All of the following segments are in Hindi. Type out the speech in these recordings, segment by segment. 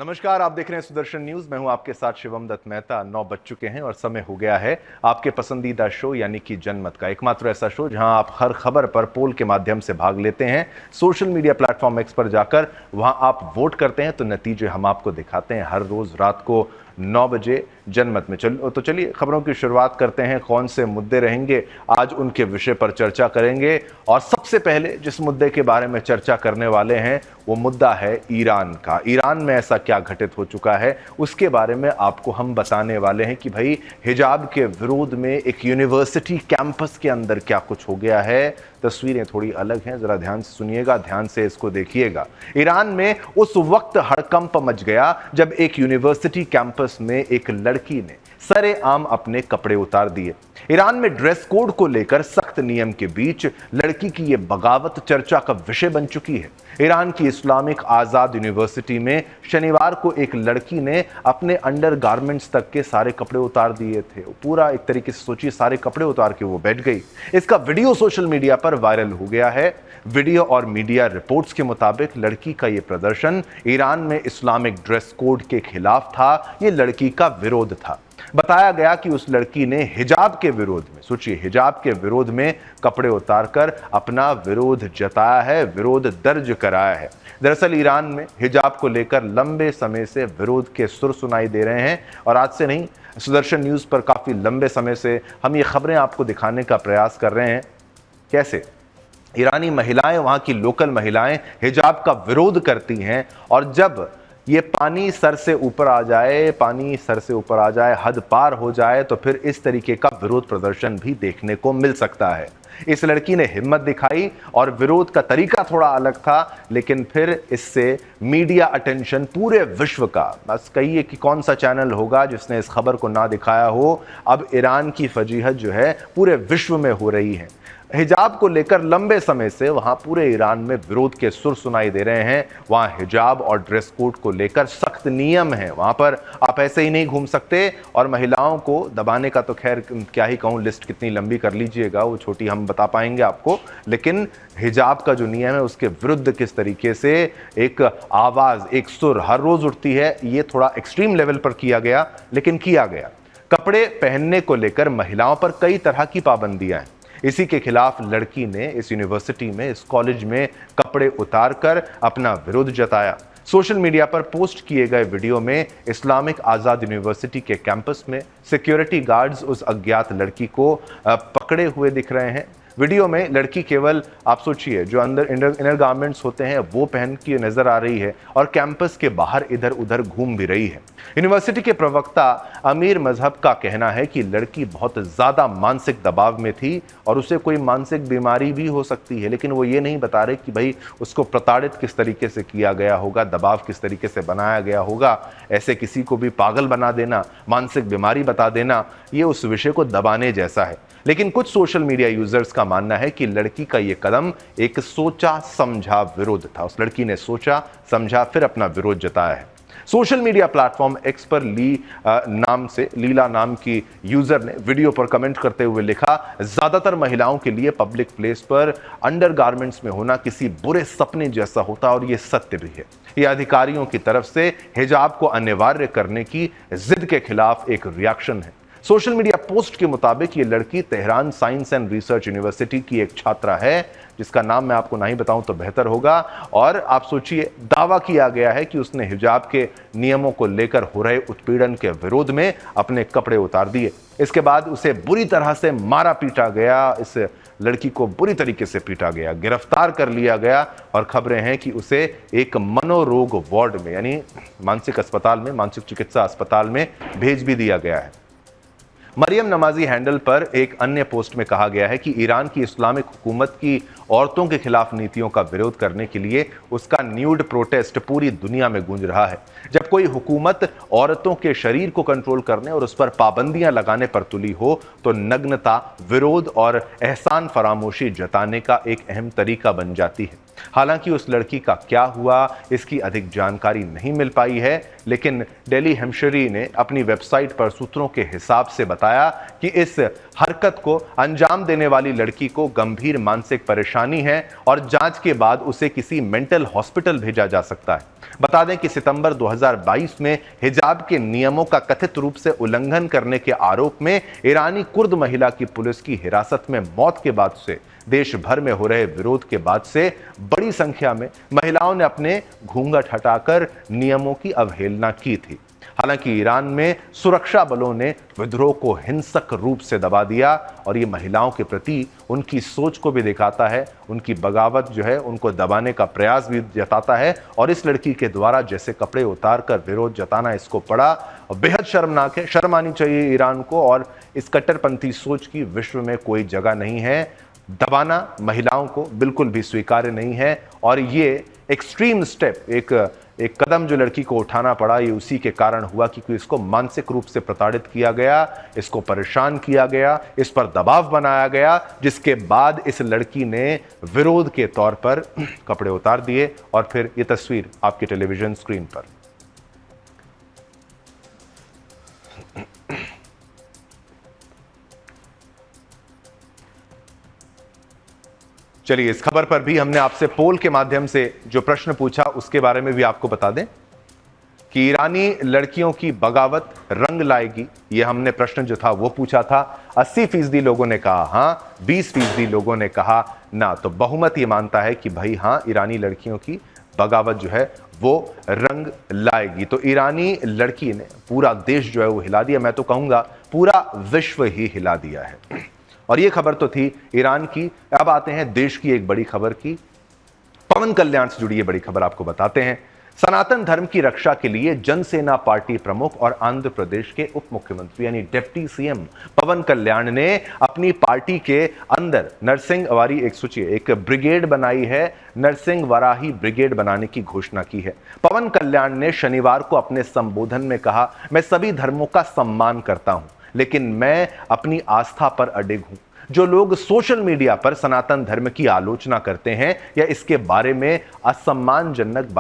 नमस्कार, आप देख रहे हैं सुदर्शन न्यूज। मैं हूं आपके साथ शिवम दत्त मेहता। 9 बज चुके हैं और समय हो गया है आपके पसंदीदा शो यानी कि जनमत का, एकमात्र ऐसा शो जहां आप हर खबर पर पोल के माध्यम से भाग लेते हैं। सोशल मीडिया प्लेटफॉर्म एक्स पर जाकर वहां आप वोट करते हैं तो नतीजे हम आपको दिखाते हैं हर रोज रात को 9 बजे जनमत में। चलिए खबरों की शुरुआत करते हैं। कौन से मुद्दे रहेंगे आज, उनके विषय पर चर्चा करेंगे। और सबसे पहले जिस मुद्दे के बारे में चर्चा करने वाले हैं वो मुद्दा है ईरान का। ईरान में ऐसा क्या घटित हो चुका है उसके बारे में आपको हम बताने वाले हैं कि भाई हिजाब के विरोध में एक यूनिवर्सिटी कैंपस के अंदर क्या कुछ हो गया है। तस्वीरें थोड़ी अलग हैं, जरा ध्यान से सुनिएगा, ध्यान से इसको देखिएगा। ईरान में उस वक्त हड़कंप मच गया जब एक यूनिवर्सिटी कैंपस में एक लड़की ने सरेआम अपने कपड़े उतार दिए। ईरान में ड्रेस कोड को लेकर सख्त नियम के बीच लड़की की यह बगावत चर्चा का विषय बन चुकी है। ईरान की इस्लामिक आजाद यूनिवर्सिटी में शनिवार को एक लड़की ने अपने अंडर गारमेंट्स तक के सारे कपड़े उतार दिए थे। पूरा एक तरीके से सोचिए, सारे कपड़े उतार के वो बैठ गई। इसका वीडियो सोशल मीडिया पर वायरल हो गया है। वीडियो और मीडिया रिपोर्ट्स के मुताबिक लड़की का यह प्रदर्शन ईरान में इस्लामिक ड्रेस कोड के खिलाफ था। यह लड़की का विरोध था। बताया गया कि उस लड़की ने हिजाब के विरोध में, सोचिए, हिजाब के विरोध में कपड़े उतारकर अपना विरोध जताया है, विरोध दर्ज कराया है। दरअसल ईरान में हिजाब को लेकर लंबे समय से विरोध के सुर सुनाई दे रहे हैं और आज से नहीं, सुदर्शन न्यूज पर काफी लंबे समय से हम ये खबरें आपको दिखाने का प्रयास कर रहे हैं। कैसे ईरानी महिलाएं, वहां की लोकल महिलाएं हिजाब का विरोध करती हैं और जब ये पानी सर से ऊपर आ जाए, हद पार हो जाए तो फिर इस तरीके का विरोध प्रदर्शन भी देखने को मिल सकता है। इस लड़की ने हिम्मत दिखाई और विरोध का तरीका थोड़ा अलग था, लेकिन फिर इससे मीडिया अटेंशन पूरे विश्व का, बस कहिए कि कौन सा चैनल होगा जिसने इस खबर को ना दिखाया हो। अब ईरान की फजीहत जो है पूरे विश्व में हो रही है। हिजाब को लेकर लंबे समय से वहां पूरे ईरान में विरोध के सुर सुनाई दे रहे हैं। वहां हिजाब और ड्रेस कोड को लेकर सख्त नियम हैं। वहां पर आप ऐसे ही नहीं घूम सकते और महिलाओं को दबाने का तो खैर क्या ही कहूं, लिस्ट कितनी लंबी कर लीजिएगा, वो छोटी हम बता पाएंगे आपको। लेकिन हिजाब का जो नियम है उसके विरुद्ध किस तरीके से एक आवाज, एक सुर हर रोज उठती है, ये थोड़ा एक्सट्रीम लेवल पर किया गया, लेकिन किया गया। कपड़े पहनने को लेकर महिलाओं पर कई तरह की पाबंदियां हैं। इसी के खिलाफ लड़की ने इस यूनिवर्सिटी में, इस कॉलेज में कपड़े उतारकर अपना विरोध जताया। सोशल मीडिया पर पोस्ट किए गए वीडियो में इस्लामिक आजाद यूनिवर्सिटी के कैंपस में सिक्योरिटी गार्ड्स उस अज्ञात लड़की को पकड़े हुए दिख रहे हैं। वीडियो में लड़की केवल, आप सोचिए, जो अंदर इनर गारमेंट्स होते हैं वो पहन के नजर आ रही है और कैंपस के बाहर इधर उधर घूम भी रही है। यूनिवर्सिटी के प्रवक्ता अमीर मजहब का कहना है कि लड़की बहुत ज्यादा मानसिक दबाव में थी और उसे कोई मानसिक बीमारी भी हो सकती है, लेकिन वो ये नहीं बता रहे कि भाई उसको प्रताड़ित किस तरीके से किया गया होगा, दबाव किस तरीके से बनाया गया होगा। ऐसे किसी को भी पागल बना देना, मानसिक बीमारी बता देना, ये उस विषय को दबाने जैसा है। लेकिन कुछ सोशल मीडिया यूजर्स का मानना है कि लड़की का यह कदम एक सोचा समझा विरोध था। उस लड़की ने सोचा समझा फिर अपना विरोध जताया है। सोशल मीडिया प्लेटफॉर्म एक्स पर लीला नाम की यूजर ने वीडियो पर कमेंट करते हुए लिखा, ज्यादातर महिलाओं के लिए पब्लिक प्लेस पर अंडरगारमेंट्स में होना किसी बुरे सपने जैसा होता और यह सत्य भी है। यह अधिकारियों की तरफ से हिजाब को अनिवार्य करने की जिद के खिलाफ एक रिएक्शन है। सोशल मीडिया पोस्ट के मुताबिक ये लड़की Tehran science and research university की एक छात्रा है, जिसका नाम मैं आपको नहीं बताऊं तो बेहतर होगा। और आप सोचिए, दावा किया गया है कि उसने हिजाब के नियमों को लेकर हो रहे उत्पीड़न के विरोध में अपने कपड़े उतार दिए। इसके बाद उसे बुरी तरह से मारा पीटा गया। इस लड़की को बुरी तरीके से पीटा गया, गिरफ्तार कर लिया गया और खबरें हैं कि उसे एक मनोरोग वार्ड में, यानी मानसिक अस्पताल में, मानसिक चिकित्सा अस्पताल में भेज भी दिया गया है। मरियम नमाजी हैंडल पर एक अन्य पोस्ट में कहा गया है कि ईरान की इस्लामिक हुकूमत की औरतों के खिलाफ नीतियों का विरोध करने के लिए उसका न्यूड प्रोटेस्ट पूरी दुनिया में गूंज रहा है। जब कोई हुकूमत औरतों के शरीर को कंट्रोल करने और उस पर पाबंदियां लगाने पर तुली हो तो नग्नता, विरोध और एहसान फरामोशी जताने का एक अहम तरीका बन जाती है। हालांकि उस लड़की का क्या हुआ इसकी अधिक जानकारी नहीं मिल पाई है, लेकिन डेली हेम्पशायरी ने अपनी वेबसाइट पर सूत्रों के हिसाब से बताया कि इस हरकत को अंजाम देने वाली लड़की को गंभीर मानसिक परेशानी है और जांच के बाद उसे किसी मेंटल हॉस्पिटल भेजा जा सकता है। बता दें कि सितंबर 2022 में हिजाब के नियमों का कथित रूप से उल्लंघन करने के आरोप में ईरानी कुर्द महिला की पुलिस की हिरासत में मौत के बाद से देश भर में हो रहे विरोध के बाद से बड़ी संख्या में महिलाओं ने अपने घूंघट हटाकर नियमों की अवहेलना की थी। हालांकि ईरान में सुरक्षा बलों ने विद्रोह को हिंसक रूप से दबा दिया और ये महिलाओं के प्रति उनकी सोच को भी दिखाता है, उनकी बगावत जो है उनको दबाने का प्रयास भी जताता है। और इस लड़की के द्वारा जैसे कपड़े उतार कर विरोध जताना इसको पड़ा बेहद शर्मनाक है। शर्म आनी चाहिए ईरान को, और इस कट्टरपंथी सोच की विश्व में कोई जगह नहीं है। दबाना महिलाओं को बिल्कुल भी स्वीकार्य नहीं है और ये एक्सट्रीम स्टेप, एक कदम जो लड़की को उठाना पड़ा, ये उसी के कारण हुआ क्योंकि इसको मानसिक रूप से प्रताड़ित किया गया, इसको परेशान किया गया, इस पर दबाव बनाया गया, जिसके बाद इस लड़की ने विरोध के तौर पर कपड़े उतार दिए। और फिर ये तस्वीर आपके टेलीविजन स्क्रीन पर। चलिए, इस खबर पर भी हमने आपसे पोल के माध्यम से जो प्रश्न पूछा उसके बारे में भी आपको बता दें कि ईरानी लड़कियों की बगावत रंग लाएगी। ये हमने प्रश्न जो था वो पूछा था। 80% लोगों ने कहा हाँ, 20% लोगों ने कहा ना। तो बहुमत ये मानता है कि भाई हाँ, ईरानी लड़कियों की बगावत जो है वो रंग लाएगी। तो ईरानी लड़की ने पूरा देश जो है वो हिला दिया। मैं तो कहूंगा पूरा विश्व ही हिला दिया है। और ये खबर तो थी ईरान की। अब आते हैं देश की एक बड़ी खबर की। पवन कल्याण से जुड़ी ये बड़ी खबर आपको बताते हैं। सनातन धर्म की रक्षा के लिए जनसेना पार्टी प्रमुख और आंध्र प्रदेश के उप मुख्यमंत्री यानी डिप्टी सीएम पवन कल्याण ने अपनी पार्टी के अंदर नरसिंह वारी एक ब्रिगेड बनाई है। नरसिंह वराही ब्रिगेड बनाने की घोषणा की है। पवन कल्याण ने शनिवार को अपने संबोधन में कहा, मैं सभी धर्मों का सम्मान करता हूं, लेकिन मैं अपनी आस्था पर अडिग हूं। जो लोग सोशल मीडिया पर सनातन धर्म की आलोचना करते हैं या इसके बारे में असम्मानजनक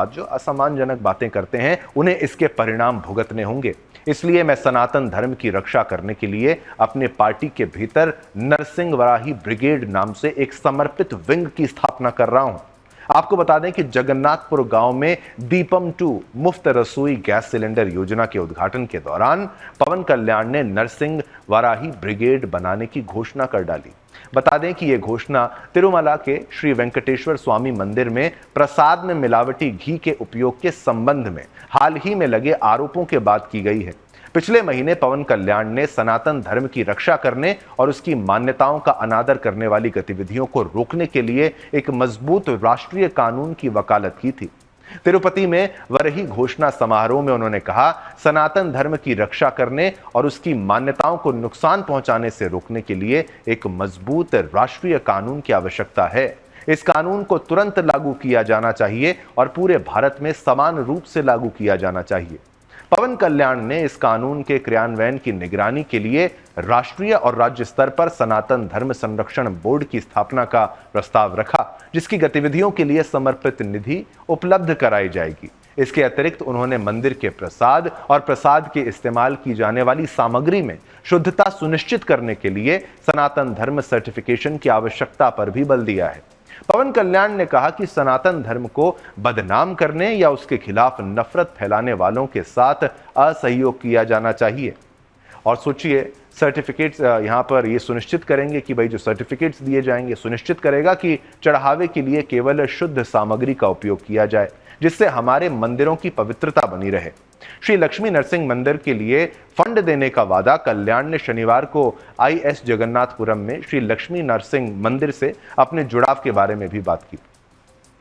बातें करते हैं, उन्हें इसके परिणाम भुगतने होंगे। इसलिए मैं सनातन धर्म की रक्षा करने के लिए अपने पार्टी के भीतर नरसिंह वराही ब्रिगेड नाम से एक समर्पित विंग की स्थापना कर रहा हूं। आपको बता दें कि जगन्नाथपुर गांव में दीपम 2 मुफ्त रसोई गैस सिलेंडर योजना के उद्घाटन के दौरान पवन कल्याण ने नरसिंह वराही ब्रिगेड बनाने की घोषणा कर डाली। बता दें कि यह घोषणा तिरुमला के श्री वेंकटेश्वर स्वामी मंदिर में प्रसाद में मिलावटी घी के उपयोग के संबंध में हाल ही में लगे आरोपों के बाद की गई है। पिछले महीने पवन कल्याण ने सनातन धर्म की रक्षा करने और उसकी मान्यताओं का अनादर करने वाली गतिविधियों को रोकने के लिए एक मजबूत राष्ट्रीय कानून की वकालत की थी। तिरुपति में वरही घोषणा समारोह में उन्होंने कहा, सनातन धर्म की रक्षा करने और उसकी मान्यताओं को नुकसान पहुंचाने से रोकने के लिए एक मजबूत राष्ट्रीय कानून की आवश्यकता है। इस कानून को तुरंत लागू किया जाना चाहिए और पूरे भारत में समान रूप से लागू किया जाना चाहिए। पवन कल्याण ने इस कानून के क्रियान्वयन की निगरानी के लिए राष्ट्रीय और राज्य स्तर पर सनातन धर्म संरक्षण बोर्ड की स्थापना का प्रस्ताव रखा, जिसकी गतिविधियों के लिए समर्पित निधि उपलब्ध कराई जाएगी। इसके अतिरिक्त उन्होंने मंदिर के प्रसाद और प्रसाद के इस्तेमाल की जाने वाली सामग्री में शुद्धता सुनिश्चित करने के लिए सनातन धर्म सर्टिफिकेशन की आवश्यकता पर भी बल दिया है। पवन कल्याण ने कहा कि सनातन धर्म को बदनाम करने या उसके खिलाफ नफरत फैलाने वालों के साथ असहयोग किया जाना चाहिए। और सोचिए, सर्टिफिकेट्स यहाँ पर ये सुनिश्चित करेंगे कि भाई जो सर्टिफिकेट्स दिए जाएंगे सुनिश्चित करेगा कि चढ़ावे के लिए केवल शुद्ध सामग्री का उपयोग किया जाए, जिससे हमारे मंदिरों की पवित्रता बनी रहे। श्री लक्ष्मी नरसिंह मंदिर के लिए फंड देने का वादा कल्याण ने शनिवार को आईएस जगन्नाथपुरम में श्री लक्ष्मी नरसिंह मंदिर से अपने जुड़ाव के बारे में भी बात की,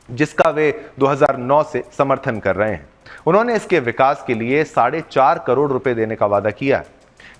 जिसका वे 2009 से समर्थन कर रहे हैं। उन्होंने इसके विकास के लिए 4.5 करोड़ रुपए देने का वादा किया है,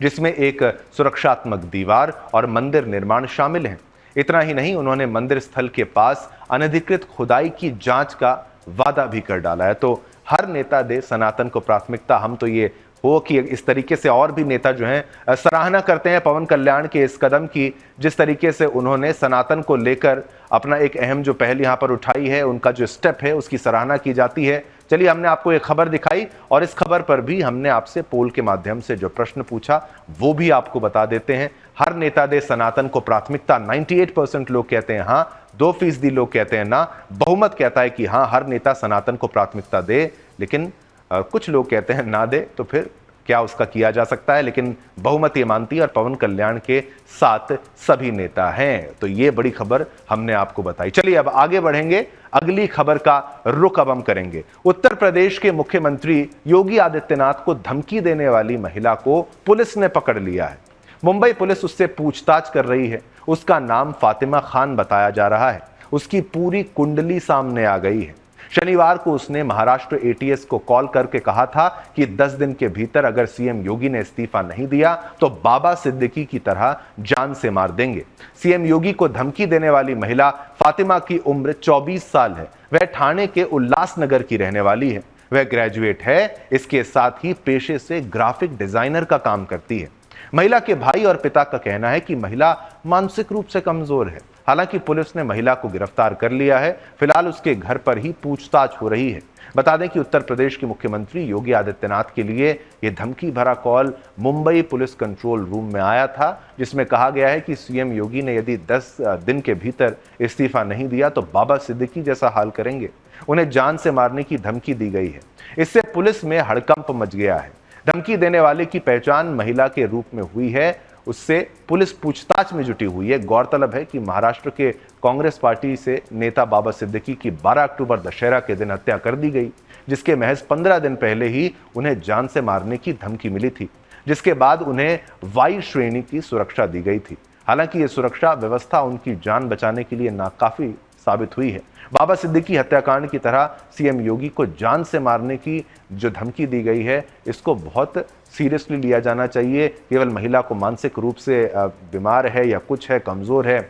जिसमें एक सुरक्षात्मक दीवार और मंदिर निर्माण शामिल है। इतना ही नहीं, उन्होंने मंदिर स्थल के पास अनधिकृत खुदाई की जांच का वादा भी कर डाला है। तो हर नेता दे सनातन को प्राथमिकता, हम तो ये हो कि इस तरीके से और भी नेता जो हैं सराहना करते हैं पवन कल्याण के इस कदम की, जिस तरीके से उन्होंने सनातन को लेकर अपना एक अहम जो पहल यहां पर उठाई है, उनका जो स्टेप है उसकी सराहना की जाती है। चलिए, हमने आपको एक खबर दिखाई और इस खबर पर भी हमने आपसे पोल के माध्यम से जो प्रश्न पूछा वो भी आपको बता देते हैं। हर नेता दे सनातन को प्राथमिकता, 98% लोग कहते हैं हां, 2% लोग कहते हैं ना, बहुमत कहता है कि हां हर नेता सनातन को प्राथमिकता दे, लेकिन कुछ लोग कहते हैं ना दे, तो फिर क्या उसका किया जा सकता है। लेकिन बहुमत ये मानती है और पवन कल्याण के साथ सभी नेता हैं। तो ये बड़ी खबर हमने आपको बताई। चलिए अब आगे बढ़ेंगे, अगली खबर का रुख अब हम करेंगे। उत्तर प्रदेश के मुख्यमंत्री योगी आदित्यनाथ को धमकी देने वाली महिला को पुलिस ने पकड़ लिया है। मुंबई पुलिस उससे पूछताछ कर रही है। उसका नाम फातिमा खान बताया जा रहा है। उसकी पूरी कुंडली सामने आ गई है। शनिवार को उसने महाराष्ट्र एटीएस को कॉल करके कहा था कि 10 दिन के भीतर अगर सीएम योगी ने इस्तीफा नहीं दिया तो बाबा सिद्दीकी की तरह जान से मार देंगे। सीएम योगी को धमकी देने वाली महिला फातिमा की उम्र 24 साल है। वह ठाणे के उल्लासनगर की रहने वाली है। वह ग्रेजुएट है, इसके साथ ही पेशे से ग्राफिक डिजाइनर का काम करती है। महिला के भाई और पिता का कहना है कि महिला मानसिक रूप से कमजोर है। हालांकि पुलिस ने महिला को गिरफ्तार कर लिया है। फिलहाल उसके घर पर ही पूछताछ हो रही है। बता दें कि उत्तर प्रदेश के मुख्यमंत्री योगी आदित्यनाथ के लिए यह धमकी भरा call Mumbai police control room में आया था, जिसमें कहा गया है कि सीएम योगी ने यदि 10 दिन के भीतर इस्तीफा नहीं दिया तो बाबा सिद्दीकी जैसा हाल करेंगे। उन्हें जान से मारने की धमकी दी गई है। इससे पुलिस में हड़कंप मच गया है। धमकी देने वाले की पहचान महिला के रूप में हुई है। उससे पुलिस पूछताछ में जुटी हुई है। गौरतलब है कि महाराष्ट्र के कांग्रेस पार्टी से नेता बाबा सिद्दीकी की 12 अक्टूबर दशहरा के दिन हत्या कर दी गई, जिसके महज 15 दिन पहले ही उन्हें जान से मारने की धमकी मिली थी, जिसके बाद उन्हें वाई श्रेणी की सुरक्षा दी गई थी। हालांकि ये सुरक्षा व्यवस्था उनकी जान बचाने के लिए नाकाफी साबित हुई है। बाबा सिद्दीकी हत्याकांड की तरह सीएम योगी को जान से मारने की जो धमकी दी गई है, इसको बहुत सीरियसली लिया जाना चाहिए। केवल महिला को मानसिक रूप से बीमार है या कुछ है, कमजोर है,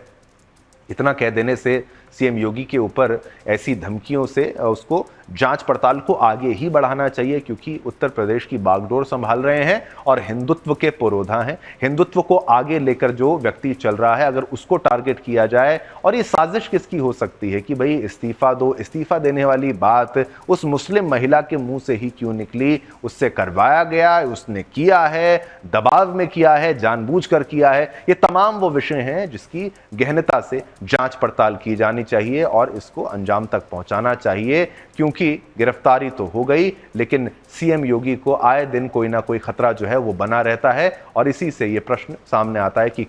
इतना कह देने से सीएम योगी के ऊपर ऐसी धमकियों से उसको जांच पड़ताल को आगे ही बढ़ाना चाहिए, क्योंकि उत्तर प्रदेश की बागडोर संभाल रहे हैं और हिंदुत्व के पुरोधा हैं। हिंदुत्व को आगे लेकर जो व्यक्ति चल रहा है, अगर उसको टारगेट किया जाए, और ये साजिश किसकी हो सकती है कि भाई इस्तीफा दो, इस्तीफा देने वाली बात उस मुस्लिम महिला के मुंह से ही क्यों निकली? उससे करवाया गया, उसने किया है, दबाव में किया है, जानबूझकर किया है। ये तमाम वो विषय हैं जिसकी गहनता से जांच पड़ताल की जानी चाहिए और इसको अंजाम तक पहुंचाना चाहिए, क्योंकि गिरफ्तारी तो हो गई, लेकिन सीएम योगी को आए दिन कोई ना कोई खतरा जो है वो बना रहता है। और इसी से ये प्रश्न सामने आता है कि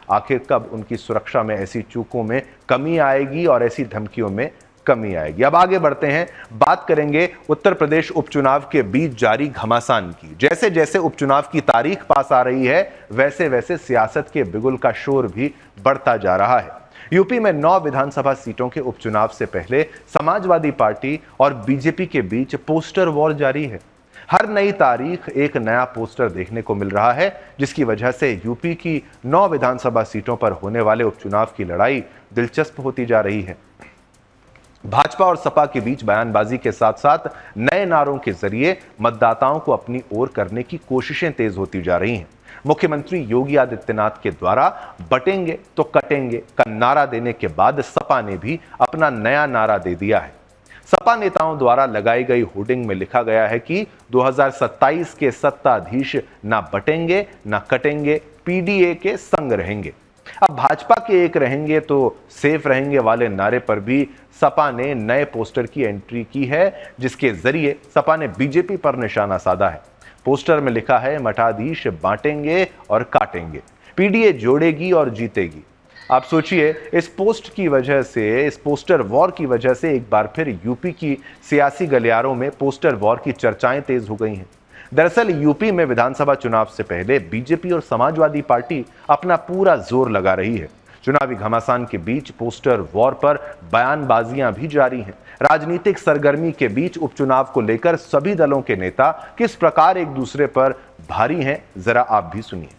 आखिर कब उनकी सुरक्षा में ऐसी चूकों में कमी आएगी और ऐसी धमकियों में कमी आएगी। अब आगे बढ़ते हैं, बात करेंगे उत्तर प्रदेश उपचुनाव के बीच जारी घमासान की। जैसे जैसे उपचुनाव की तारीख पास आ रही है, वैसे वैसे सियासत के बिगुल का शोर भी बढ़ता जा रहा है। यूपी में 9 विधानसभा सीटों के उपचुनाव से पहले समाजवादी पार्टी और बीजेपी के बीच पोस्टर वॉर जारी है। हर नई तारीख एक नया पोस्टर देखने को मिल रहा है, जिसकी वजह से यूपी की 9 विधानसभा सीटों पर होने वाले उपचुनाव की लड़ाई दिलचस्प होती जा रही है। भाजपा और सपा के बीच बयानबाजी के साथ साथ नए नारों के जरिए मतदाताओं को अपनी ओर करने की कोशिशें तेज होती जा रही हैं। मुख्यमंत्री योगी आदित्यनाथ के द्वारा बटेंगे तो कटेंगे का नारा देने के बाद सपा ने भी अपना नया नारा दे दिया है। सपा नेताओं द्वारा लगाई गई होर्डिंग में लिखा गया है कि 2027 के सत्ताधीश ना बटेंगे ना कटेंगे, पीडीए के संग रहेंगे। अब भाजपा के एक रहेंगे तो सेफ रहेंगे वाले नारे पर भी सपा ने नए पोस्टर की एंट्री की है, जिसके जरिए सपा ने बीजेपी पर निशाना साधा है। पोस्टर में लिखा है, मठाधीश बांटेंगे और काटेंगे, पीडीए जोड़ेगी और जीतेगी। आप सोचिए, इस पोस्ट की वजह से, इस पोस्टर वॉर की वजह से एक बार फिर यूपी की सियासी गलियारों में पोस्टर वॉर की चर्चाएं तेज हो गई हैं। दरअसल यूपी में विधानसभा चुनाव से पहले बीजेपी और समाजवादी पार्टी अपना पूरा जोर लगा रही है। चुनावी घमासान के बीच पोस्टर वॉर पर बयानबाजियां भी जारी हैं। राजनीतिक सरगर्मी के बीच उपचुनाव को लेकर सभी दलों के नेता किस प्रकार एक दूसरे पर भारी हैं, जरा आप भी सुनिए।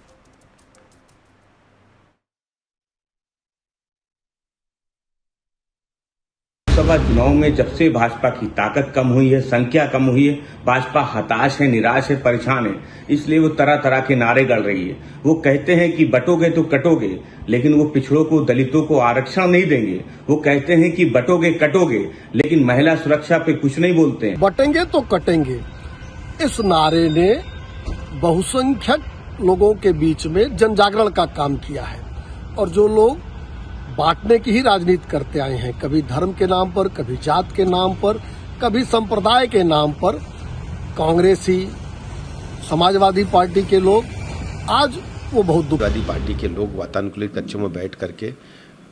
लोकसभा चुनाव में जब से भाजपा की ताकत कम हुई है, संख्या कम हुई है, भाजपा हताश है, निराश है, परेशान है। इसलिए वो तरह तरह के नारे गढ़ रही है। वो कहते हैं कि बटोगे तो कटोगे, लेकिन वो पिछड़ों को, दलितों को आरक्षण नहीं देंगे। वो कहते हैं कि बटोगे कटोगे, लेकिन महिला सुरक्षा पे कुछ नहीं बोलते हैं। बटेंगे तो कटेंगे, इस नारे ने बहुसंख्यक लोगों के बीच में जन जागरण का काम किया है। और जो लोग बांटने की ही राजनीति करते आए हैं, कभी धर्म के नाम पर, कभी जात के नाम पर, कभी संप्रदाय के नाम पर, कांग्रेसी, समाजवादी पार्टी के लोग, आज वो बहुत समाजवादी पार्टी के लोग वातानुकूलित कक्षों में बैठ करके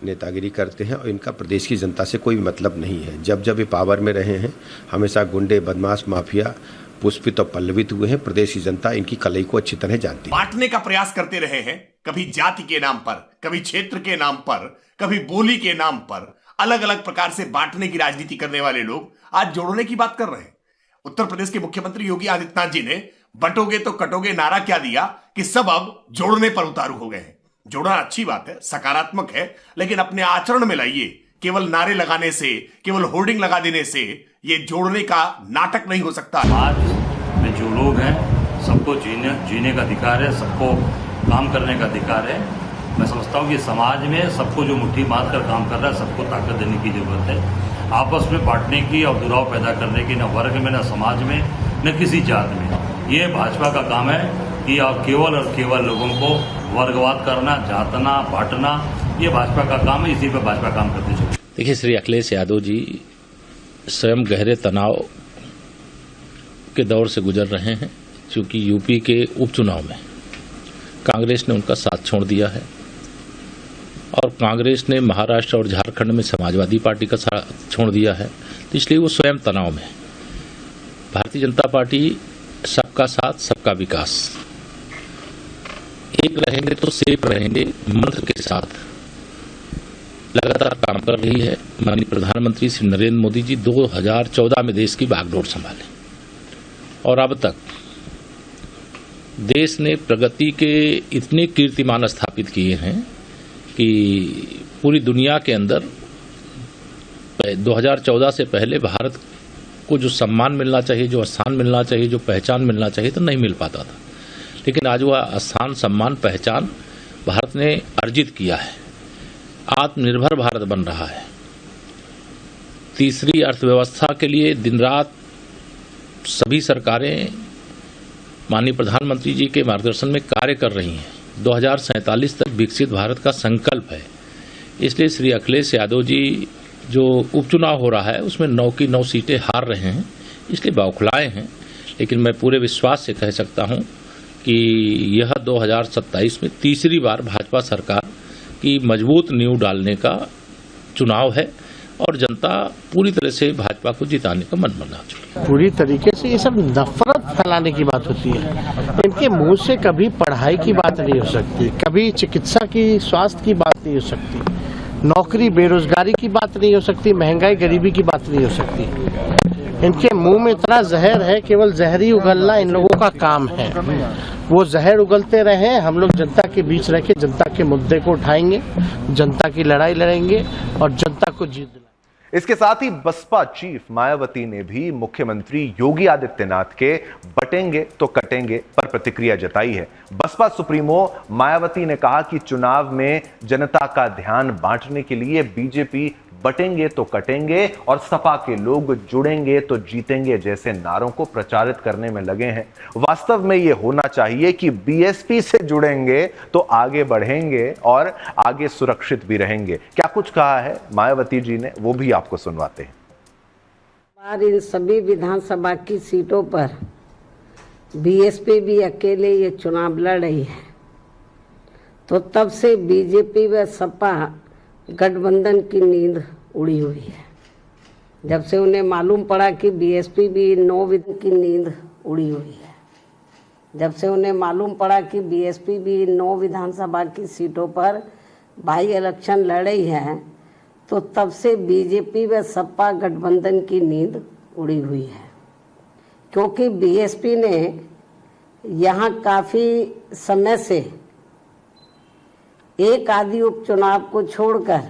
नेतागिरी करते हैं और इनका प्रदेश की जनता से कोई मतलब नहीं है। जब जब ये पावर में रहे हैं, हमेशा गुंडे, बदमाश, माफिया पुष्पित और पल्लवित हुए हैं। प्रदेश की जनता इनकी कलई को अच्छी तरह जानती है। बांटने का प्रयास करते रहे हैं, कभी जाति के नाम पर, कभी क्षेत्र के नाम पर, कभी बोली के नाम पर, अलग अलग प्रकार से बांटने की राजनीति करने वाले लोग आज जोड़ने की बात कर रहे हैं। उत्तर प्रदेश के मुख्यमंत्री योगी आदित्यनाथ जी ने बटोगे तो कटोगे नारा क्या दिया कि सब अब जोड़ने पर उतारू हो गए हैं। जोड़ना अच्छी बात है, सकारात्मक है, लेकिन अपने आचरण में लाइए। केवल नारे लगाने से, केवल होर्डिंग लगा देने से ये जोड़ने का नाटक नहीं हो सकता। समाज में जो लोग हैं सबको जीने का अधिकार है, सबको काम करने का अधिकार है। मैं समझता हूँ कि समाज में सबको जो मुट्ठी बांध कर काम कर रहा है, सबको ताकत देने की जरूरत है। आपस में बांटने की और दुराव पैदा करने की न वर्ग में, न समाज में, न किसी जात में। ये भाजपा का काम है कि केवल और केवल लोगों को वर्गवाद करना, जातना, बांटना, ये भाजपा का काम है। इसी पर भाजपा काम करते चले। देखिए, श्री अखिलेश यादव जी स्वयं गहरे तनाव के दौर से गुजर रहे हैं, क्योंकि यूपी के उपचुनाव में कांग्रेस ने उनका साथ छोड़ दिया है और कांग्रेस ने महाराष्ट्र और झारखंड में समाजवादी पार्टी का साथ छोड़ दिया है। तो इसलिए वो स्वयं तनाव में। भारतीय जनता पार्टी सबका साथ, सबका विकास, एक रहेंगे तो सेफ रहेंगे मंत्र के साथ लगातार काम कर रही है। माननीय प्रधानमंत्री श्री नरेंद्र मोदी जी 2014 में देश की बागडोर संभाले और अब तक देश ने प्रगति के इतने कीर्तिमान स्थापित किए हैं कि पूरी दुनिया के अंदर 2014 से पहले भारत को जो सम्मान मिलना चाहिए, जो स्थान मिलना चाहिए, जो पहचान मिलना चाहिए, तो नहीं मिल पाता था। लेकिन आज वह स्थान, सम्मान, पहचान भारत ने अर्जित किया है। आत्मनिर्भर भारत बन रहा है। तीसरी अर्थव्यवस्था के लिए दिन रात सभी सरकारें माननीय प्रधानमंत्री जी के मार्गदर्शन में कार्य कर रही हैं। 2047 तक विकसित भारत का संकल्प है। इसलिए श्री अखिलेश यादव जी जो उपचुनाव हो रहा है उसमें 9 की 9 सीटें हार रहे हैं, इसलिए बौखलाए हैं। लेकिन मैं पूरे विश्वास से कह सकता हूं कि यह 2027 में तीसरी बार भाजपा सरकार की मजबूत नींव डालने का चुनाव है और जनता पूरी तरह से भाजपा को जिताने का मन बना चुकी है। पूरी तरीके से ये सब नफरत फैलाने की बात होती है। इनके मुंह से कभी पढ़ाई की बात नहीं हो सकती, कभी चिकित्सा की, स्वास्थ्य की बात नहीं हो सकती, नौकरी बेरोजगारी की बात नहीं हो सकती, महंगाई गरीबी की बात नहीं हो सकती। इनके मुंह में इतना जहर है, केवल जहर ही उगलना इन लोगों का काम है। वो जहर उगलते रहे, हम लोग जनता के बीच रह के जनता के मुद्दे को उठाएंगे, जनता की लड़ाई लड़ेंगे और जनता को जीत दिलाएंगे। इसके साथ ही बसपा चीफ मायावती ने भी मुख्यमंत्री योगी आदित्यनाथ के बटेंगे तो कटेंगे पर प्रतिक्रिया जताई है। बसपा सुप्रीमो मायावती ने कहा कि चुनाव में जनता का ध्यान बांटने के लिए बीजेपी बटेंगे तो कटेंगे और सपा के लोग जुड़ेंगे तो जीतेंगे जैसे नारों को प्रचारित करने में लगे हैं। वास्तव में यह होना चाहिए कि बीएसपी से जुड़ेंगे तो आगे बढ़ेंगे और आगे सुरक्षित भी रहेंगे। क्या कुछ कहा है मायावती जी ने, वो भी आपको सुनवाते हैं। बार इन सभी विधानसभा की सीटों पर बीएसपी भी अकेले ये चुनाव लड़ रही है, तो तब से बीजेपी व सपा गठबंधन की नींद उड़ी हुई है। जब से उन्हें मालूम पड़ा कि बीएसपी भी 9 विधान की नींद उड़ी हुई है, जब से उन्हें मालूम पड़ा कि बीएसपी भी 9 विधानसभा की सीटों पर बाई इलेक्शन लड़ रही है, तो तब से बीजेपी व सपा गठबंधन की नींद उड़ी हुई है। क्योंकि बीएसपी ने यहाँ काफ़ी समय से एक आदि उपचुनाव को छोड़कर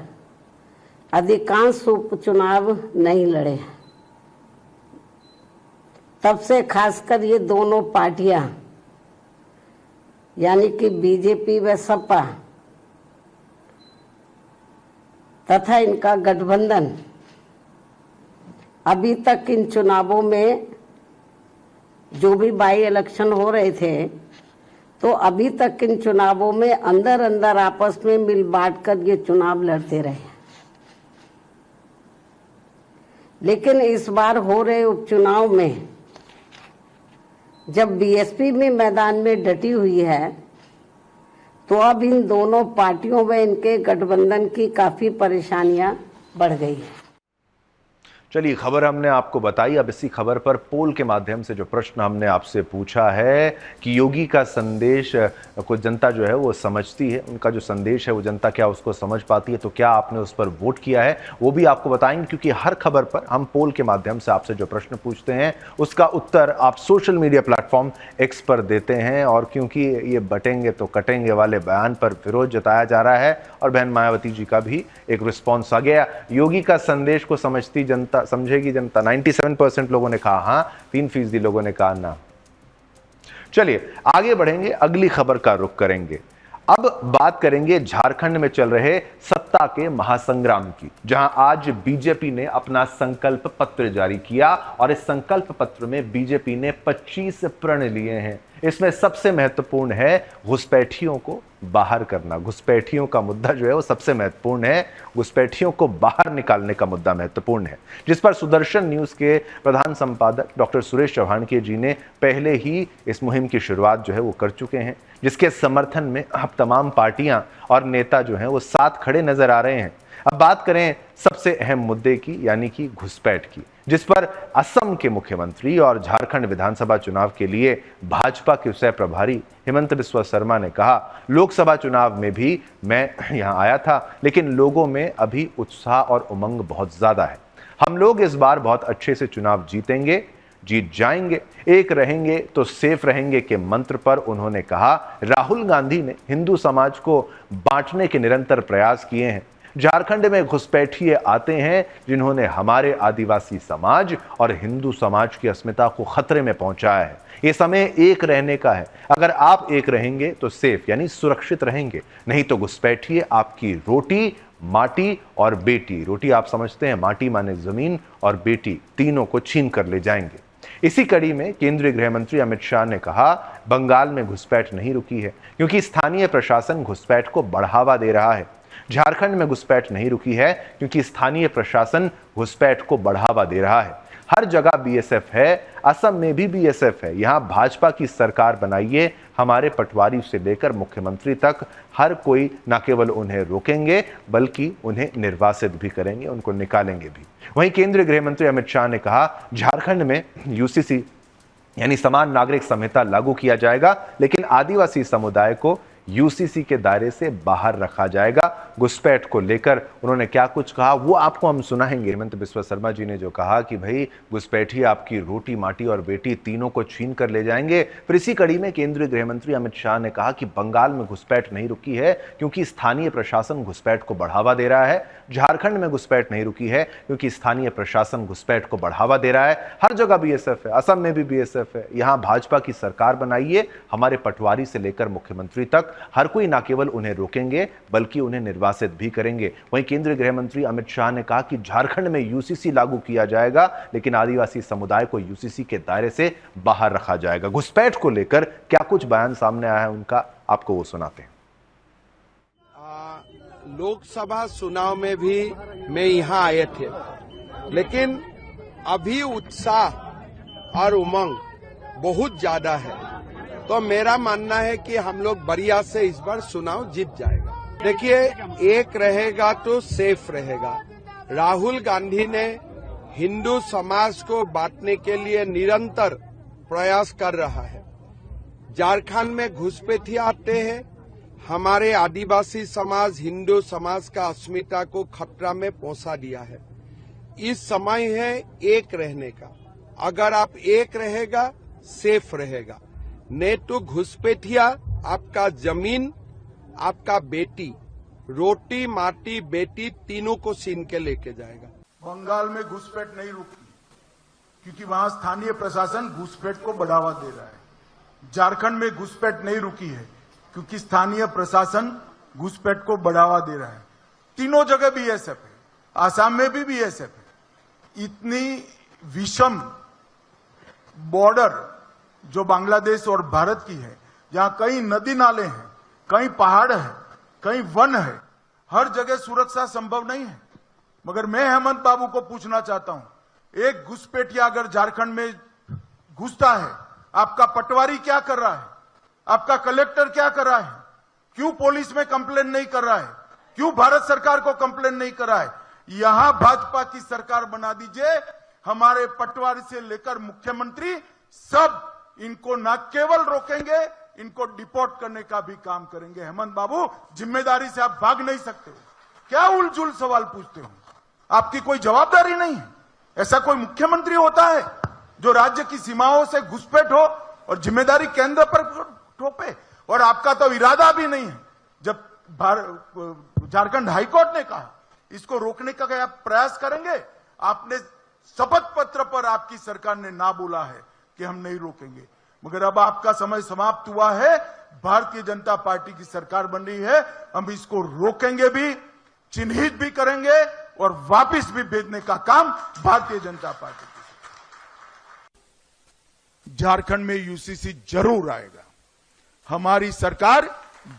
अधिकांश उपचुनाव नहीं लड़े। तब से खासकर ये दोनों पार्टियां यानी कि बीजेपी व सपा तथा इनका गठबंधन अभी तक इन चुनावों में जो भी बाई इलेक्शन हो रहे थे तो अभी तक इन चुनावों में अंदर अंदर आपस में मिल बांट कर ये चुनाव लड़ते रहे। लेकिन इस बार हो रहे उपचुनाव में जब बीएसपी में मैदान में डटी हुई है तो अब इन दोनों पार्टियों में इनके गठबंधन की काफी परेशानियां बढ़ गई है। चलिए, खबर हमने आपको बताई। अब इसी खबर पर पोल के माध्यम से जो प्रश्न हमने आपसे पूछा है कि योगी का संदेश को जनता जो है वो समझती है, उनका जो संदेश है वो जनता क्या उसको समझ पाती है, तो क्या आपने उस पर वोट किया है वो भी आपको बताएंगे, क्योंकि हर खबर पर हम पोल के माध्यम से आपसे जो प्रश्न पूछते हैं उसका उत्तर आप सोशल मीडिया प्लेटफॉर्म एक्स पर देते हैं। और क्योंकि ये बटेंगे तो कटेंगे वाले बयान पर विरोध जताया जा रहा है और बहन मायावती जी का भी एक रिस्पॉन्स आ गया। योगी का संदेश को समझती जनता, समझेगी जनता, 97% लोगों ने कहा हाँ, 3% लोगों ने कहा ना। चलिए आगे बढ़ेंगे, अगली खबर का रुख करेंगे। अब बात करेंगे झारखंड में चल रहे सत्ता के महासंग्राम की, जहां आज बीजेपी ने अपना संकल्प पत्र जारी किया और इस संकल्प पत्र में बीजेपी ने 25 प्रण लिए हैं। इसमें सबसे महत्वपूर्ण है घुसपैठियों को बाहर करना। घुसपैठियों का मुद्दा जो है वो सबसे महत्वपूर्ण है, घुसपैठियों को बाहर निकालने का मुद्दा महत्वपूर्ण है, जिस पर सुदर्शन न्यूज के प्रधान संपादक डॉक्टर सुरेश चौहान जी ने पहले ही इस मुहिम की शुरुआत जो है वो कर चुके हैं, जिसके समर्थन में अब तमाम पार्टियां और नेता जो हैं वो साथ खड़े नजर आ रहे हैं। अब बात करें सबसे अहम मुद्दे की, यानी कि घुसपैठ की, जिस पर असम के मुख्यमंत्री और झारखंड विधानसभा चुनाव के लिए भाजपा के सह प्रभारी हेमंत बिस्वा शर्मा ने कहा, लोकसभा चुनाव में भी मैं यहां आया था, लेकिन लोगों में अभी उत्साह और उमंग बहुत ज्यादा है। हम लोग इस बार बहुत अच्छे से चुनाव जीतेंगे, जीत जाएंगे, एक रहेंगे तो सेफ रहेंगे के मंत्र पर उन्होंने कहा। राहुल गांधी ने हिंदू समाज को बांटने के निरंतर प्रयास किए हैं। झारखंड में घुसपैठिए आते हैं जिन्होंने हमारे आदिवासी समाज और हिंदू समाज की अस्मिता को खतरे में पहुंचाया है। ये समय एक रहने का है। अगर आप एक रहेंगे तो सेफ यानी सुरक्षित रहेंगे, नहीं तो घुसपैठिए आपकी रोटी, माटी और बेटी, रोटी आप समझते हैं, माटी माने जमीन, और बेटी, तीनों को छीन कर ले जाएंगे। इसी कड़ी में केंद्रीय गृह मंत्री अमित शाह ने कहा, बंगाल में घुसपैठ नहीं रुकी है क्योंकि स्थानीय प्रशासन घुसपैठ को बढ़ावा दे रहा है। झारखंड में घुसपैठ नहीं रुकी है क्योंकि स्थानीय प्रशासन घुसपैठ को बढ़ावा दे रहा है। हर जगह बीएसएफ है, असम में भी बीएसएफ है। यहां भाजपा की सरकार बनाइए, हमारे पटवारी से लेकर मुख्यमंत्री तक हर कोई न केवल उन्हें रोकेंगे बल्कि उन्हें निर्वासित भी करेंगे, उनको निकालेंगे भी। वहीं केंद्रीय गृह मंत्री अमित शाह ने कहा, झारखंड में यूसीसी यानी समान नागरिक संहिता लागू किया जाएगा, लेकिन आदिवासी समुदाय को यूसीसी के दायरे से बाहर रखा जाएगा। घुसपैठ को लेकर उन्होंने क्या कुछ कहा वो आपको हम सुनाएंगे। हेमंत बिस्वा शर्मा जी ने जो कहा कि भाई घुसपैठी आपकी रोटी, माटी और बेटी तीनों को छीन कर ले जाएंगे। फिर इसी कड़ी में केंद्रीय गृह मंत्री अमित शाह ने कहा कि बंगाल में घुसपैठ नहीं रुकी है क्योंकि स्थानीय प्रशासन घुसपैठ को बढ़ावा दे रहा है। झारखंड में घुसपैठ नहीं रुकी है क्योंकि स्थानीय प्रशासन घुसपैठ को बढ़ावा दे रहा है। हर जगह बीएसएफ है, असम में भी बीएसएफ है। यहाँ भाजपा की सरकार बनाइए, हमारे पटवारी से लेकर मुख्यमंत्री तक हर कोई न केवल उन्हें रोकेंगे बल्कि उन्हें निर्वासित भी करेंगे। वहीं केंद्रीय गृह मंत्री अमित शाह ने कहा कि झारखंड में यूसीसी लागू किया जाएगा, लेकिन आदिवासी समुदाय को यूसीसी के दायरे से बाहर रखा जाएगा। घुसपैठ को लेकर क्या कुछ बयान सामने आया है उनका, आपको वो सुनाते हैं। लोकसभा चुनाव में भी मैं यहाँ आए थे, लेकिन अभी उत्साह और उमंग बहुत ज्यादा है, तो मेरा मानना है कि हम लोग बढ़िया से इस बार चुनाव जीत जाएगा। देखिए, एक रहेगा तो सेफ रहेगा। राहुल गांधी ने हिंदू समाज को बांटने के लिए निरंतर प्रयास कर रहा है। झारखंड में घुसपैठिए आते हैं, हमारे आदिवासी समाज, हिंदू समाज का अस्मिता को खतरा में पहुंचा दिया है। इस समय है एक रहने का। अगर आप एक रहेगा, सेफ रहेगा, नहीं तो घुसपैठिया आपका जमीन, आपका बेटी रोटी माटी बेटी तीनों को छीन के लेके जाएगा। बंगाल में घुसपैठ नहीं रुकी क्योंकि वहां स्थानीय प्रशासन घुसपैठ को बढ़ावा दे रहा है। झारखंड में घुसपैठ नहीं रुकी है क्योंकि स्थानीय प्रशासन घुसपैठ को बढ़ावा दे रहा है। तीनों जगह बीएसएफ है, आसाम में भी बीएसएफ है। इतनी विषम बॉर्डर जो बांग्लादेश और भारत की है, जहां कई नदी नाले हैं, कई पहाड़ है, कई वन है, हर जगह सुरक्षा संभव नहीं है। मगर मैं हेमंत बाबू को पूछना चाहता हूं, एक घुसपैठिया अगर झारखंड में घुसता है, आपका पटवारी क्या कर रहा है? आपका कलेक्टर क्या कर रहा है? क्यों पुलिस में कंप्लेन नहीं कर रहा है? क्यों भारत सरकार को कंप्लेन नहीं कर रहा है? यहां भाजपा की सरकार बना दीजिए। हमारे पटवारी से लेकर मुख्यमंत्री सब इनको न केवल रोकेंगे, इनको डिपोर्ट करने का भी काम करेंगे। हेमंत बाबू, जिम्मेदारी से आप भाग नहीं सकते हो। क्या उलझुल सवाल पूछते हो? आपकी कोई जवाबदारी नहीं है। ऐसा कोई मुख्यमंत्री होता है जो राज्य की सीमाओं से घुसपैठ हो और जिम्मेदारी केंद्र पर थोपे? और आपका तो इरादा भी नहीं है। जब झारखंड हाईकोर्ट ने कहा इसको रोकने का क्या प्रयास करेंगे? आपने शपथ पत्र पर आपकी सरकार ने ना बोला है कि हम नहीं रोकेंगे। मगर अब आपका समय समाप्त हुआ है। भारतीय जनता पार्टी की सरकार बन रही है, हम इसको रोकेंगे भी, चिन्हित भी करेंगे और वापस भी भेजने का काम भारतीय जनता पार्टी की। झारखंड में यूसीसी जरूर आएगा। हमारी सरकार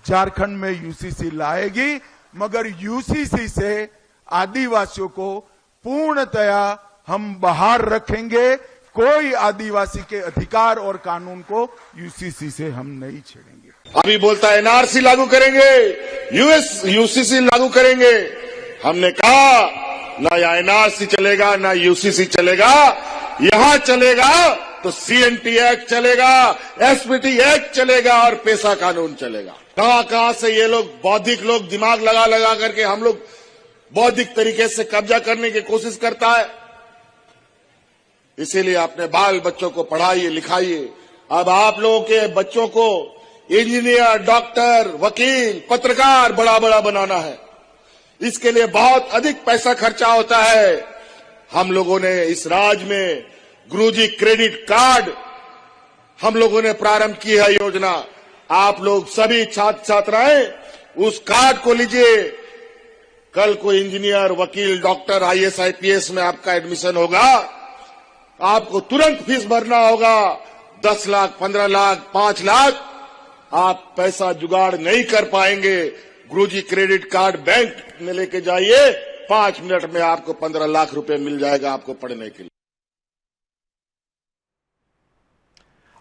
झारखंड में यूसीसी लाएगी, मगर यूसीसी से आदिवासियों को पूर्णतया हम बाहर रखेंगे। कोई आदिवासी के अधिकार और कानून को यूसीसी से हम नहीं छेड़ेंगे। अभी बोलता है एनआरसी लागू करेंगे, यूसीसी लागू करेंगे। हमने कहा ना या एनआरसी चलेगा ना यूसीसी चलेगा। यहां चलेगा तो सीएनटी एक्ट चलेगा, एसपीटी एक्ट चलेगा और पेशा कानून चलेगा। कहां से ये लोग बौद्धिक लोग दिमाग लगा करके हम लोग बौद्धिक तरीके से कब्जा करने की कोशिश करता है। इसीलिए अपने बाल बच्चों को पढ़ाइए लिखाइए। अब आप लोगों के बच्चों को इंजीनियर, डॉक्टर, वकील, पत्रकार बड़ा बनाना है। इसके लिए बहुत अधिक पैसा खर्चा होता है। हम लोगों ने इस राज्य में गुरुजी क्रेडिट कार्ड हम लोगों ने प्रारंभ की है योजना। आप लोग सभी छात्र छात्राएं उस कार्ड को लीजिए। कल को इंजीनियर, वकील, डॉक्टर, आईएएस, आईपीएस में आपका एडमिशन होगा, आपको तुरंत फीस भरना होगा। 10 लाख, 15 लाख, 5 लाख आप पैसा जुगाड़ नहीं कर पाएंगे। गुरुजी क्रेडिट कार्ड बैंक में लेके जाइए, 5 मिनट में आपको 15 लाख रुपए मिल जाएगा आपको पढ़ने के लिए।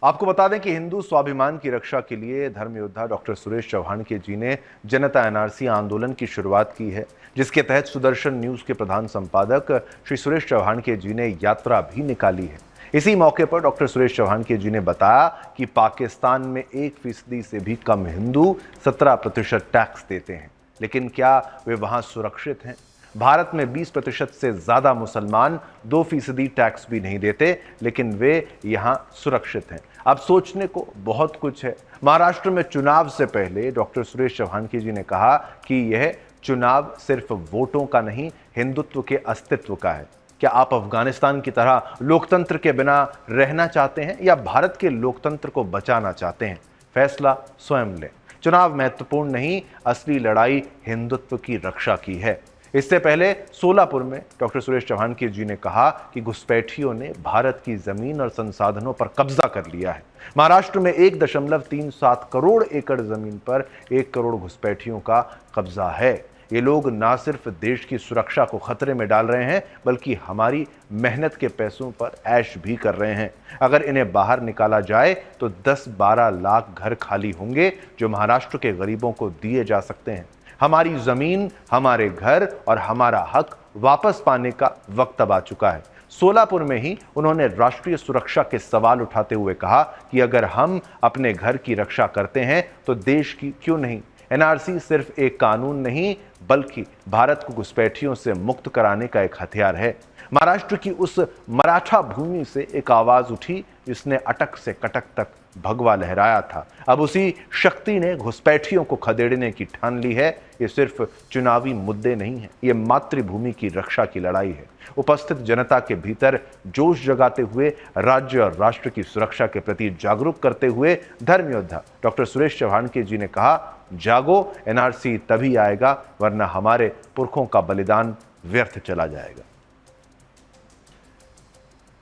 आपको बता दें कि हिंदू स्वाभिमान की रक्षा के लिए धर्म योद्धा डॉक्टर सुरेश चौहानके जी ने जनता एनआरसी आंदोलन की शुरुआत की है, जिसके तहत सुदर्शन न्यूज के प्रधान संपादक श्री सुरेश चौहानके जी ने यात्रा भी निकाली है। इसी मौके पर डॉक्टर सुरेश चौहानके जी ने बताया कि पाकिस्तान में 1% से भी कम हिंदू 17% टैक्स देते हैं, लेकिन क्या वे वहां सुरक्षित हैं? भारत में 20% से ज्यादा मुसलमान 2% टैक्स भी नहीं देते, लेकिन वे यहां सुरक्षित हैं। अब सोचने को बहुत कुछ है। महाराष्ट्र में चुनाव से पहले डॉक्टर सुरेश चौहानके जी ने कहा कि यह चुनाव सिर्फ वोटों का नहीं, हिंदुत्व के अस्तित्व का है। क्या आप अफगानिस्तान की तरह लोकतंत्र के बिना रहना चाहते हैं या भारत के लोकतंत्र को बचाना चाहते हैं? फैसला स्वयं लें। चुनाव महत्वपूर्ण नहीं, असली लड़ाई हिंदुत्व की रक्षा की है। इससे पहले सोलापुर में डॉक्टर सुरेश चौहानके जी ने कहा कि घुसपैठियों ने भारत की जमीन और संसाधनों पर कब्जा कर लिया है। महाराष्ट्र में 1.37 करोड़ एकड़ जमीन पर 1 करोड़ घुसपैठियों का कब्जा है। ये लोग ना सिर्फ देश की सुरक्षा को खतरे में डाल रहे हैं, बल्कि हमारी मेहनत के पैसों पर ऐश भी कर रहे हैं। अगर इन्हें बाहर निकाला जाए तो 10-12 लाख घर खाली होंगे जो महाराष्ट्र के गरीबों को दिए जा सकते हैं। हमारी जमीन, हमारे घर और हमारा हक वापस पाने का वक्त अब आ चुका है। सोलापुर में ही उन्होंने राष्ट्रीय सुरक्षा के सवाल उठाते हुए कहा कि अगर हम अपने घर की रक्षा करते हैं तो देश की क्यों नहीं। एनआरसी सिर्फ एक कानून नहीं बल्कि भारत को घुसपैठियों से मुक्त कराने का एक हथियार है। महाराष्ट्र की उस मराठा भूमि से एक आवाज उठी जिसने अटक से कटक तक भगवा लहराया था। अब उसी शक्ति ने घुसपैठियों को खदेड़ने की ठान ली है। ये सिर्फ चुनावी मुद्दे नहीं है, ये मातृभूमि की रक्षा की लड़ाई है। उपस्थित जनता के भीतर जोश जगाते हुए, राज्य और राष्ट्र की सुरक्षा के प्रति जागरूक करते हुए धर्म योद्धा डॉक्टर सुरेश चौहानके जी ने कहा, जागो, एनआरसी तभी आएगा वरना हमारे पुरखों का बलिदान व्यर्थ चला जाएगा।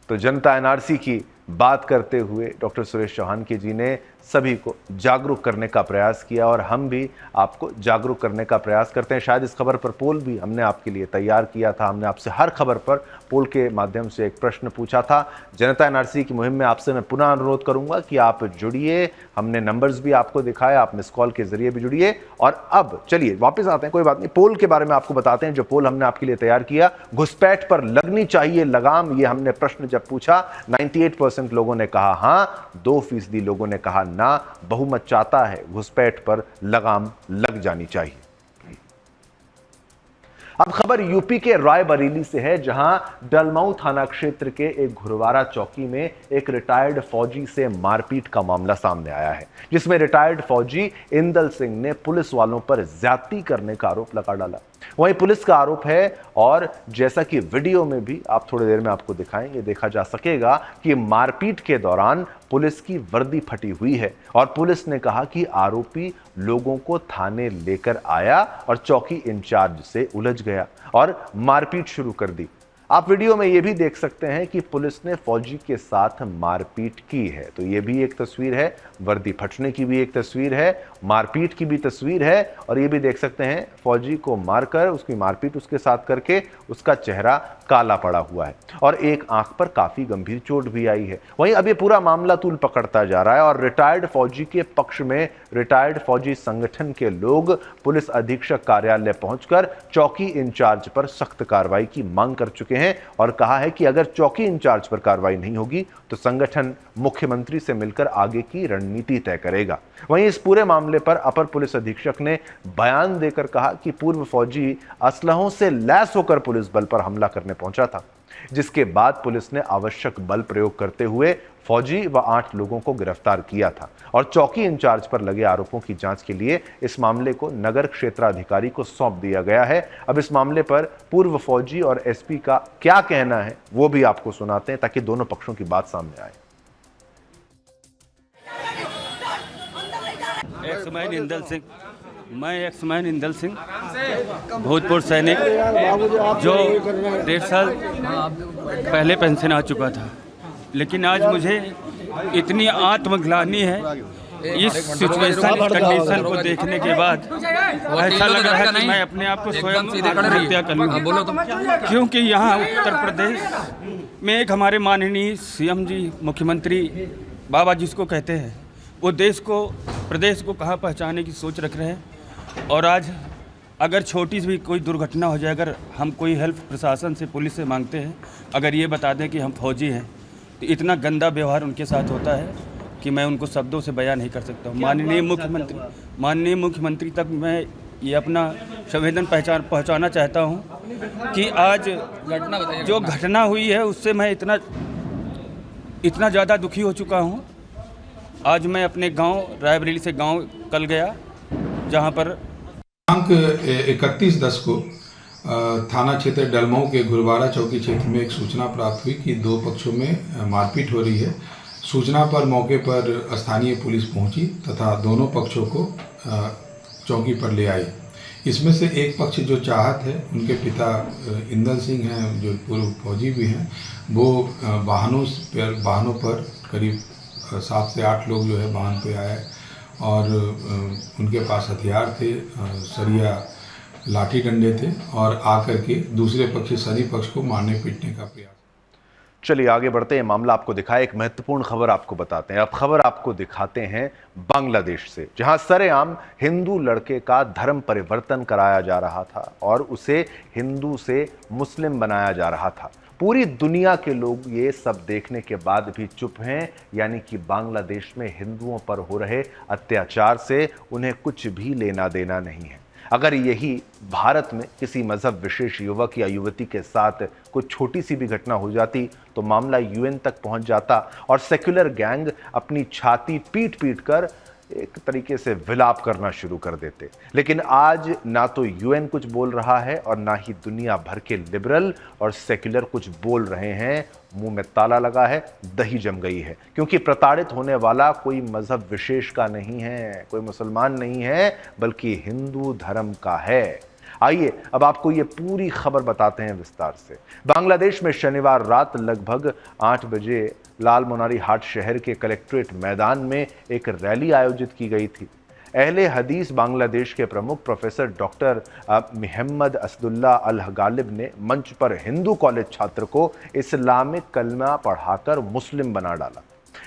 तो जनता एनआरसी की बात करते हुए डॉक्टर सुरेश चौहानके जी ने सभी को जागरूक करने का प्रयास किया और हम भी आपको जागरूक करने का प्रयास करते हैं। शायद इस खबर पर पोल भी हमने आपके लिए तैयार किया था। हमने आपसे हर खबर पर पोल के माध्यम से एक प्रश्न पूछा था। जनता एनआरसी की मुहिम में आपसे मैं पुनः अनुरोध करूंगा कि आप जुड़िए। हमने नंबर्स भी आपको दिखाए, आप मिस कॉल के जरिए भी जुड़िए। और अब चलिए वापस आते हैं, कोई बात नहीं, पोल के बारे में आपको बताते हैं। जो पोल हमने आपके लिए तैयार किया, घुसपैठ पर लगनी चाहिए लगाम, ये हमने प्रश्न जब पूछा 98% लोगों ने कहा हाँ, 2% लोगों ने कहा ना। बहुमत चाहता है घुसपैठ पर लगाम लग जानी चाहिए। अब खबर यूपी के रायबरेली से है, जहां डलमऊ थाना क्षेत्र के एक घुरवारा चौकी में एक रिटायर्ड फौजी से मारपीट का मामला सामने आया है, जिसमें रिटायर्ड फौजी इंदल सिंह ने पुलिस वालों पर ज्यादती करने का आरोप लगा डाला। वहीं पुलिस का आरोप है, और जैसा कि वीडियो में भी आप थोड़ी देर में आपको दिखाएंगे, देखा जा सकेगा कि मारपीट के दौरान पुलिस की वर्दी फटी हुई है और पुलिस ने कहा कि आरोपी लोगों को थाने लेकर आया और चौकी इंचार्ज से उलझ गया और मारपीट शुरू कर दी। आप वीडियो में यह भी देख सकते हैं कि पुलिस ने फौजी के साथ मारपीट की है। तो यह भी एक तस्वीर है, वर्दी फटने की भी एक तस्वीर है, मारपीट की भी तस्वीर है, और ये भी देख सकते हैं फौजी को मारकर उसकी मारपीट उसके साथ करके उसका चेहरा काला पड़ा हुआ है और एक आंख पर काफी गंभीर चोट भी आई है। वहीं अब ये पूरा मामला तूल पकड़ता जा रहा है और रिटायर्ड फौजी के पक्ष में रिटायर्ड फौजी संगठन के लोग पुलिस अधीक्षक कार्यालय पहुंचकर चौकी इंचार्ज पर सख्त कार्रवाई की मांग कर चुके हैं और कहा है कि अगर चौकी इंचार्ज पर कार्रवाई नहीं होगी तो संगठन मुख्यमंत्री से मिलकर आगे की रणनीति तय करेगा। वहीं इस पूरे मामले पर अपर पुलिस अधीक्षक ने बयान देकर कहा कि पूर्व फौजी असलहों से लैस होकर पुलिस बल पर हमला करने पहुंचा था, जिसके बाद पुलिस ने आवश्यक बल प्रयोग करते हुए फौजी व 8 लोगों को गिरफ्तार किया था और चौकी इंचार्ज पर लगे आरोपों की जांच के लिए इस मामले को नगर क्षेत्राधिकारी को सौंप दिया गया है। अब इस मामले पर पूर्व फौजी और एसपी का क्या कहना है वो भी आपको सुनाते हैं ताकि दोनों पक्षों की बात सामने आए। मैं एक्समैन इंदल सिंह, भूतपूर्व सैनिक, जो 1.5 साल पहले पेंशन आ चुका था, लेकिन आज मुझे इतनी आत्मग्लानि है इस सिचुएशन, इस कंडीशन को देखने के बाद ऐसा लग रहा है कि मैं अपने आप को स्वयं आत्महत्या कर लूं, क्योंकि यहाँ उत्तर प्रदेश में एक हमारे माननीय सीएम जी, मुख्यमंत्री बाबा जिसको कहते हैं, वो देश को, प्रदेश को कहाँ पहुँचाने की सोच रख रहे हैं। और आज अगर छोटी सी भी कोई दुर्घटना हो जाए, अगर हम कोई हेल्प प्रशासन से, पुलिस से मांगते हैं, अगर ये बता दें कि हम फौजी हैं, तो इतना गंदा व्यवहार उनके साथ होता है कि मैं उनको शब्दों से बयान नहीं कर सकता हूँ। माननीय मुख्यमंत्री तक मैं ये अपना संवेदन पहुँचाना चाहता हूँ कि आज जो घटना हुई है उससे मैं इतना ज़्यादा दुखी हो चुका हूँ। आज मैं अपने गांव रायबरेली से गांव कल गया, जहां पर दिनांक 31/10 को थाना क्षेत्र डलमऊ के घुरवारा चौकी क्षेत्र में एक सूचना प्राप्त हुई कि 2 पक्षों में मारपीट हो रही है। सूचना पर मौके पर स्थानीय पुलिस पहुंची तथा दोनों पक्षों को चौकी पर ले आई। इसमें से एक पक्ष जो चाहत है, उनके पिता इंदल सिंह हैं, जो पूर्व फौजी भी हैं, वो वाहनों पर करीब 7 से 8 लोग जो है वाहन पे आए और उनके पास हथियार थे, सरिया, लाठी डंडे थे और आकर के दूसरे पक्ष, सनी पक्ष को मारने पीटने का प्रयास। चलिए आगे बढ़ते हैं, मामला आपको दिखाए, एक महत्वपूर्ण खबर आपको बताते हैं। अब खबर आपको दिखाते हैं बांग्लादेश से, जहां सरेआम हिंदू लड़के का धर्म परिवर्तन कराया जा रहा था और उसे हिंदू से मुस्लिम बनाया जा रहा था। पूरी दुनिया के लोग ये सब देखने के बाद भी चुप हैं, यानी कि बांग्लादेश में हिंदुओं पर हो रहे अत्याचार से उन्हें कुछ भी लेना देना नहीं है। अगर यही भारत में किसी मजहब विशेष युवक या युवती के साथ कुछ छोटी सी भी घटना हो जाती तो मामला यूएन तक पहुंच जाता और सेक्युलर गैंग अपनी छाती पीट पीट कर एक तरीके से विलाप करना शुरू कर देते। लेकिन आज ना तो यूएन कुछ बोल रहा है और ना ही दुनिया भर के लिबरल और सेक्युलर कुछ बोल रहे हैं। मुंह में ताला लगा है, दही जम गई है, क्योंकि प्रताड़ित होने वाला कोई मजहब विशेष का नहीं है, कोई मुसलमान नहीं है, बल्कि हिंदू धर्म का है। आइए अब आपको ये पूरी खबर बताते हैं विस्तार से। बांग्लादेश में शनिवार रात लगभग 8 बजे लाल मोनारी हाट शहर के कलेक्ट्रेट मैदान में एक रैली आयोजित की गई थी। अहले हदीस बांग्लादेश के प्रमुख प्रोफेसर डॉक्टर मोहम्मद असदुल्ला अल गालिब ने मंच पर हिंदू कॉलेज छात्र को इस्लामिक कलमा पढ़ाकर मुस्लिम बना डाला।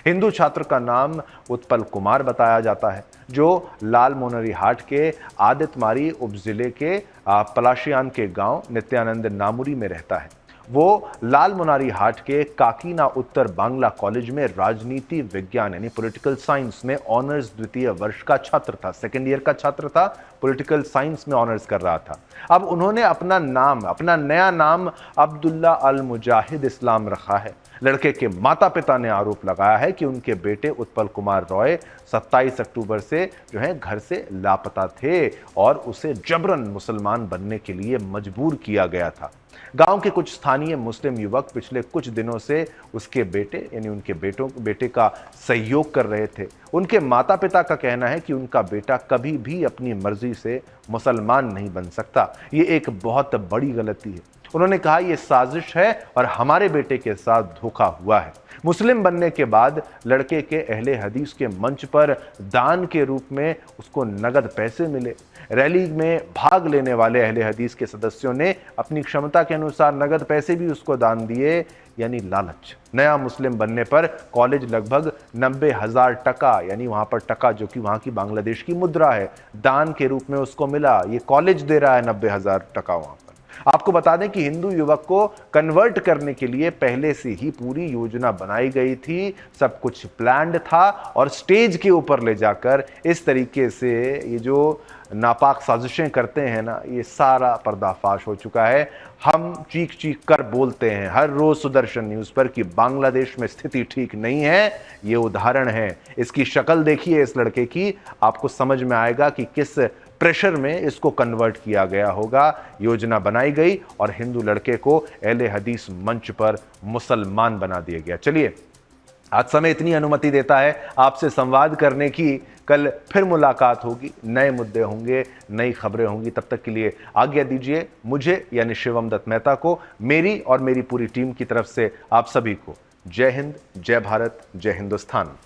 हिंदू छात्र का नाम उत्पल कुमार बताया जाता है, जो लाल मोनारी हाट के आदितमारी उपजिले के पलाशियान के गांव नित्यानंद नामुरी में रहता है। वो लाल मोनारी हाट के काकीना उत्तर बांग्ला कॉलेज में राजनीति विज्ञान यानी पॉलिटिकल साइंस में ऑनर्स द्वितीय वर्ष का छात्र था, सेकेंड ईयर का छात्र था, पॉलिटिकल साइंस में ऑनर्स कर रहा था। अब उन्होंने अपना नया नाम अब्दुल्ला अल मुजाहिद इस्लाम रखा है। लड़के के माता पिता ने आरोप लगाया है कि उनके बेटे उत्पल कुमार रॉय 27 अक्टूबर से जो है घर से लापता थे और उसे जबरन मुसलमान बनने के लिए मजबूर किया गया था। गांव के कुछ स्थानीय मुस्लिम युवक पिछले कुछ दिनों से उसके बेटे यानी उनके बेटे का सहयोग कर रहे थे। उनके माता पिता का कहना है कि उनका बेटा कभी भी अपनी मर्जी से मुसलमान नहीं बन सकता। ये एक बहुत बड़ी गलती है। उन्होंने कहा यह साजिश है और हमारे बेटे के साथ धोखा हुआ है। मुस्लिम बनने के बाद लड़के के अहले हदीस के मंच पर दान के रूप में उसको नगद पैसे मिले। रैली में भाग लेने वाले अहले हदीस के सदस्यों ने अपनी क्षमता के अनुसार नगद पैसे भी उसको दान दिए, यानी लालच। नया मुस्लिम बनने पर कॉलेज लगभग 90,000 टका यानी वहां पर टका जो कि वहां की बांग्लादेश की मुद्रा है, दान के रूप में उसको मिला। ये कॉलेज दे रहा है 90,000 टका वहां पर। आपको बता दें कि हिंदू युवक को कन्वर्ट करने के लिए पहले से ही पूरी योजना बनाई गई थी, सब कुछ प्लान्ड था और स्टेज के ऊपर ले जाकर इस तरीके से ये जो नापाक साजिशें करते हैं ना, ये सारा पर्दाफाश हो चुका है। हम चीख चीख कर बोलते हैं हर रोज सुदर्शन न्यूज पर कि बांग्लादेश में स्थिति ठीक नहीं है। ये उदाहरण है, इसकी शक्ल देखिए इस लड़के की, आपको समझ में आएगा कि किस प्रेशर में इसको कन्वर्ट किया गया होगा। योजना बनाई गई और हिंदू लड़के को अहले हदीस मंच पर मुसलमान बना दिया गया। चलिए, आज समय इतनी अनुमति देता है आपसे संवाद करने की। कल फिर मुलाकात होगी, नए मुद्दे होंगे, नई खबरें होंगी। तब तक के लिए आज्ञा दीजिए मुझे यानी शिवम दत्त मेहता को, मेरी और मेरी पूरी टीम की तरफ से आप सभी को जय हिंद, जय भारत, जय हिंदुस्तान।